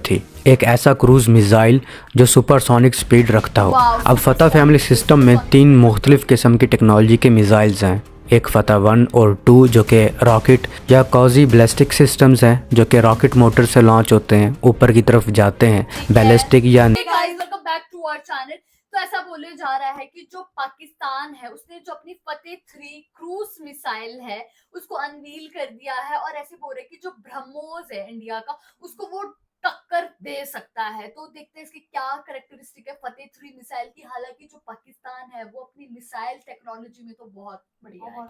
थी, एक ऐसा क्रूज मिसाइल जो सुपरसोनिक स्पीड रखता हो। अब फतह फैमिली सिस्टम में 3 मुख्तलिफ किस्म की टेक्नोलॉजी के मिसाइल्स हैं। एक फतह 1 और 2 जो कि रॉकेट या कॉजी बैलिस्टिक सिस्टम्स हैं, जो कि रॉकेट मोटर से लॉन्च होते हैं, ऊपर की तरफ जाते हैं, बैलिस्टिक या तो ऐसा बोले जा रहा है कि जो पाकिस्तान है उसने जो अपनी फतेह 3 क्रूज मिसाइल है उसको अनवील कर दिया है और ऐसे बोल रहे हैं कि जो ब्रह्मोस है इंडिया का उसको वो टक्कर दे सकता है। तो देखते हैं इसकी क्या कैरेक्टरिस्टिक है फतेह 3 मिसाइल की। हालांकि जो पाकिस्तान है वो अपनी मिसाइल टेक्नोलॉजी में तो बहुत बढ़िया है।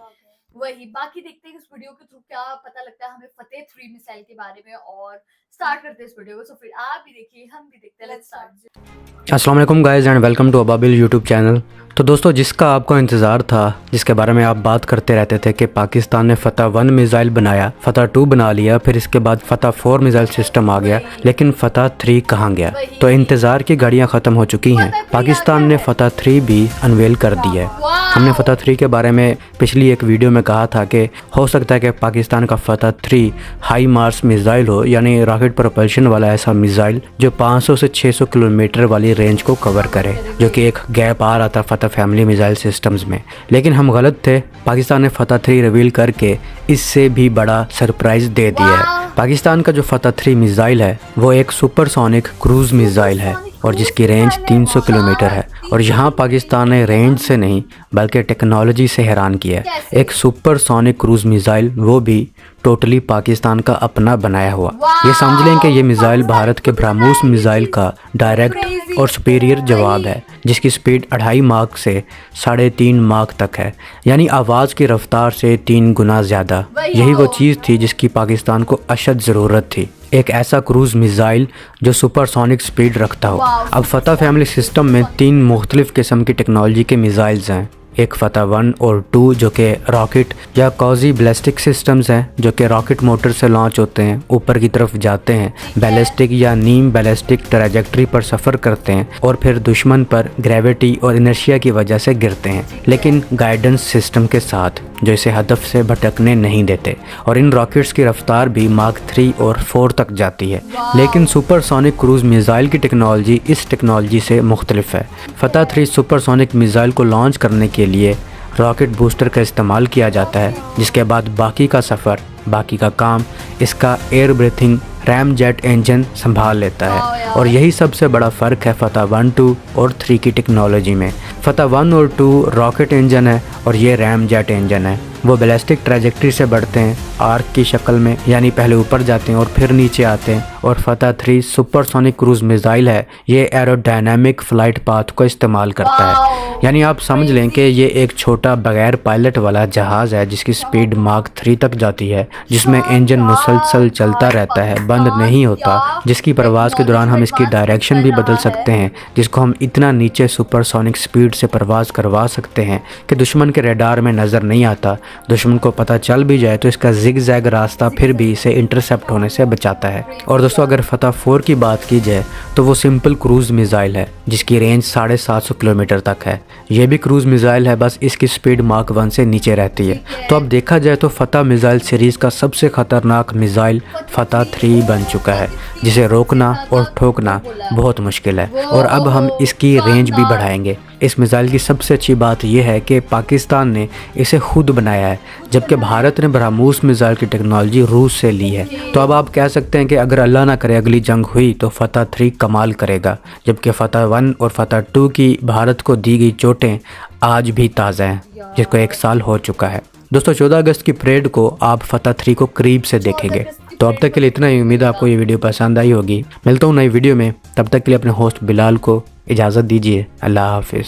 वही बाकी देखते हैं इस वीडियो के थ्रू क्या पता लगता है हमें फतेह 3 मिसाइल के बारे में। और स्टार्ट करते हैं इस वीडियो को। तो फिर आप भी देखिए हम भी देखते हैं। Let's start. अस्सलाम वालेकुम guys and welcome to Ababil YouTube channel. तो दोस्तों, जिसका आपको इंतज़ार था, जिसके बारे में आप बात करते रहते थे कि पाकिस्तान ने फतह 1 मिसाइल बनाया, फतह 2 बना लिया, फिर इसके बाद फतह 4 मिसाइल सिस्टम आ गया, लेकिन फतह 3 कहाँ गया? तो इंतज़ार की घड़ियां ख़त्म हो चुकी हैं। पाकिस्तान ने फतह 3 भी अनवेल कर दी है। हमने फतह 3 के बारे में पिछली एक वीडियो में कहा था कि हो सकता है कि पाकिस्तान का फतह 3 हाई मार्स मिसाइल हो, यानी रॉकेट प्रोपल्शन वाला ऐसा मिसाइल जो 500 से 600 किलोमीटर वाली रेंज को कवर करे, जो कि एक गैप आ रहा था फतह फैमिली मिसाइल सिस्टम्स में। लेकिन हम गलत थे। पाकिस्तान ने फतह 3 रिवील करके इससे भी बड़ा सरप्राइज दे दिया है। पाकिस्तान का जो फतह 3 मिसाइल है वो एक सुपरसोनिक क्रूज मिसाइल है और जिसकी रेंज 300 किलोमीटर है। और यहाँ पाकिस्तान ने रेंज से नहीं बल्कि टेक्नोलॉजी से हैरान किया है। एक सुपरसोनिक क्रूज मिसाइल, वो भी टोटली पाकिस्तान का अपना बनाया हुआ। ये समझ लें कि ये मिसाइल भारत के ब्रह्मोस मिसाइल का डायरेक्ट और सुपीरियर जवाब है, जिसकी स्पीड 2.5 माक से 3.5 माक तक है, यानी आवाज़ की रफ्तार से 3 गुना ज़्यादा। यही वो चीज़ थी जिसकी पाकिस्तान को अशद ज़रूरत थी, एक ऐसा क्रूज मिसाइल जो सुपरसोनिक स्पीड रखता हो। अब फतह फैमिली सिस्टम में 3 मुख्तलिफ किस्म की टेक्नोलॉजी के मिसाइल्स हैं। एक फतह 1 और 2 जो कि रॉकेट या कॉजी बैलिस्टिक सिस्टम्स हैं, जो कि रॉकेट मोटर से लॉन्च होते हैं, ऊपर की तरफ जाते हैं, बैलिस्टिक या नीम बैलिस्टिक ट्रैजेक्टरी पर सफ़र करते हैं और फिर दुश्मन पर ग्रेविटी और इनर्शिया की वजह से गिरते हैं, लेकिन गाइडेंस सिस्टम के साथ जो इसे हदफ से भटकने नहीं देते। और इन रॉकेट्स की रफ्तार भी मार्क 3 और 4 तक जाती है। लेकिन सुपरसोनिक क्रूज मिसाइल की टेक्नोलॉजी इस टेक्नोलॉजी से मुख्तलिफ है। फतह 3 सुपरसोनिक मिसाइल को लॉन्च करने के लिए रॉकेट बूस्टर का इस्तेमाल किया जाता है, जिसके बाद बाकी का सफ़र, बाकी का काम इसका air breathing RAM jet engine संभाल लेता है। और यही सबसे बड़ा फ़र्क है फतह 1, 2 और 3 की टेक्नोलॉजी में। फतह 1 और 2 रॉकेट इंजन है और ये रैम जेट इंजन है। वो बैलिस्टिक ट्रैजेक्टरी से बढ़ते हैं आर्क की शक्ल में, यानी पहले ऊपर जाते हैं और फिर नीचे आते हैं। और फतह 3 सुपरसोनिक क्रूज मिसाइल है, ये एरोडायनामिक फ़्लाइट पाथ को इस्तेमाल करता है, यानी आप समझ लें कि ये एक छोटा बगैर पायलट वाला जहाज़ है जिसकी स्पीड मार्क 3 तक जाती है, जिसमें इंजन मुसलसल चलता रहता है, बंद नहीं होता, जिसकी परवाज़ के दौरान हम इसकी डायरेक्शन भी बदल सकते हैं, जिसको हम इतना नीचे सुपरसोनिक स्पीड से परवाज़ करवा सकते हैं कि दुश्मन के रडार में नज़र नहीं आता। दुश्मन को पता चल भी जाए तो इसका जिग जैग रास्ता फिर भी इसे इंटरसेप्ट होने से बचाता है। और दोस्तों, अगर फतह 4 की बात की जाए तो वो सिंपल क्रूज मिसाइल है जिसकी रेंज 750 किलोमीटर तक है। ये भी क्रूज मिसाइल है, बस इसकी स्पीड मार्क 1 से नीचे रहती है। तो अब देखा जाए तो फतह मिसाइल सीरीज़ का सबसे ख़तरनाक मिसाइल फतह 3 बन चुका है, जिसे रोकना और ठोकना बहुत मुश्किल है। और अब हम इसकी रेंज भी बढ़ाएंगे। इस मिसाइल की सबसे अच्छी बात यह है कि पाकिस्तान ने इसे खुद बनाया है, जबकि भारत ने ब्रह्मोस मिसाइल की टेक्नोलॉजी रूस से ली है। तो अब आप कह सकते हैं कि अगर अल्लाह ना करे अगली जंग हुई तो फतह 3 कमाल करेगा, जबकि फतह 1 और फतह 2 की भारत को दी गई चोटें आज भी ताज़ा हैं, जिसको 1 साल हो चुका है। दोस्तों, 14 अगस्त की परेड को आप फतह 3 को करीब से देखेंगे। तो अब तक के लिए इतना ही। उम्मीद है आपको ये वीडियो पसंद आई होगी। मिलता हूँ नई वीडियो में, तब तक के लिए अपने होस्ट बिलाल को इजाज़त दीजिए। अल्लाह हाफिज़।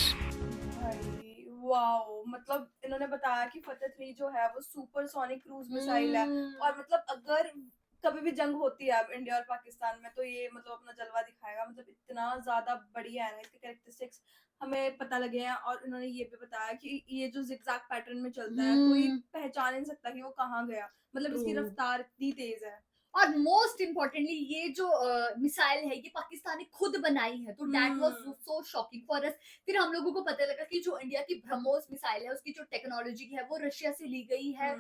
वाओ, मतलब इन्होंने बताया कि फतह 3 जो है वो सुपरसोनिक क्रूज मिसाइल है। और मतलब अगर कभी भी जंग होती है अब इंडिया और पाकिस्तान में तो ये मतलब अपना जलवा दिखाएगा। मतलब इतना ज्यादा बढ़िया है ना, इसके कैरेक्टरिस्टिक्स हमें पता लगे हैं। और इन्होंने ये भी बताया कि ये जो जिगजैग पैटर्न में चलता है कोई पहचान नहीं सकता कि वो कहाँ गया। मतलब इसकी रफ्तार इतनी तेज है। और मोस्ट इम्पोर्टेंटली ये जो मिसाइल है ये पाकिस्तान ने खुद बनाई है, तो that was so shocking for us. फिर हम लोगों को पता लगा कि जो इंडिया की ब्रह्मोस मिसाइल है उसकी जो टेक्नोलॉजी है वो रशिया से ली गई है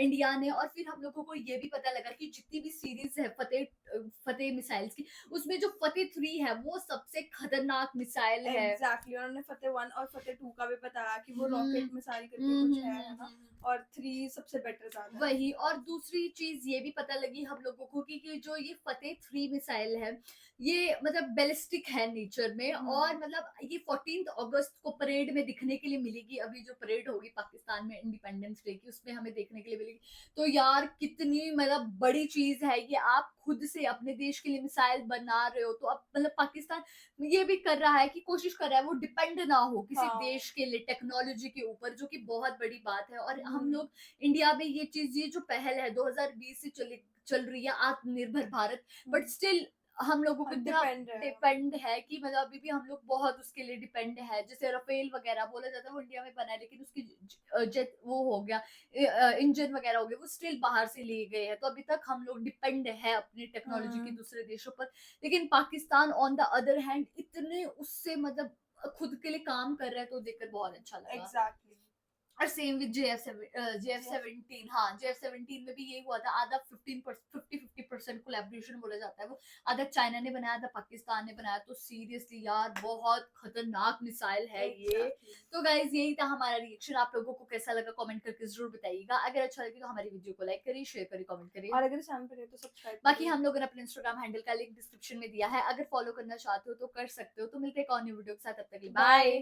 इंडिया ने। और फिर हम लोगों को ये भी पता लगा कि जितनी भी सीरीज है फतेह मिसाइल्स की, उसमें जो फतेह 3 है वो सबसे खतरनाक मिसाइल है। एग्जैक्टली उन्होंने फतेह 1 और फतेह 2 का भी बताया कि वो हम्म, रॉकेट मिसाइल करके कुछ है ना, और 3 सबसे बेटर ज्यादा है। वही। और दूसरी चीज ये भी पता लगी हम लोगों को कि जो ये फतेह 3 मिसाइल है ये मतलब बैलिस्टिक है नेचर में, और मतलब ये 14 अगस्त को परेड में दिखने के लिए मिलेगी। अभी जो परेड होगी पाकिस्तान में इंडिपेंडेंस डे की, उसमें हमें देखने के लिए मिलेगी। तो यार कितनी मतलब बड़ी चीज है ये, आप खुद से अपने देश के लिए मिसाइल बना रहे हो। तो अब मतलब पाकिस्तान ये भी कर रहा है कि कोशिश कर रहा है वो डिपेंड ना हो किसी हाँ। देश के लिए टेक्नोलॉजी के ऊपर, जो कि बहुत बड़ी बात है। और हम लोग इंडिया में ये चीज, ये जो पहल है 2020 से चल रही है आत्मनिर्भर भारत, बट स्टिल हम लोगों को इतना डिपेंड है कि मतलब अभी भी हम लोग बहुत उसके लिए डिपेंड है। जैसे राफेल वगैरह बोला जाता है वो इंडिया में बना है, लेकिन उसकी जेट वो हो गया, इंजन वगैरह हो गया, वो स्टिल बाहर से लिए गए हैं। तो अभी तक हम लोग डिपेंड है अपनी टेक्नोलॉजी की दूसरे देशों पर। लेकिन Pakistan on the other hand इतने उससे मतलब खुद के लिए काम कर रहा है, तो देखकर बहुत अच्छा लगा। एग्जैक्टली। और सेम विद JF-17। हाँ, JF-17 में भी यही हुआ था। आधा 50% कोलैबोरेशन बोला जाता है वो, आधा चाइना ने बनाया, आधा पाकिस्तान ने बनाया। तो सीरियसली यार बहुत खतरनाक मिसाइल है ये। तो गाइज यही था हमारा रिएक्शन। आप लोगों को कैसा लगा कमेंट करके जरूर बताइएगा। अगर अच्छा लगे तो हमारी वीडियो को लाइक करिए, शेयर करिए, कमेंट करिए, और अगर चैनल पर है तो सब्सक्राइब। बाकी हम लोगों ने अपने इंस्टाग्राम हैंडल का लिंक डिस्क्रिप्शन में दिया है, अगर फॉलो करना चाहते हो तो कर सकते हो। तो मिलते हैं एक और न्यू वीडियो के साथ, तब तक बाय।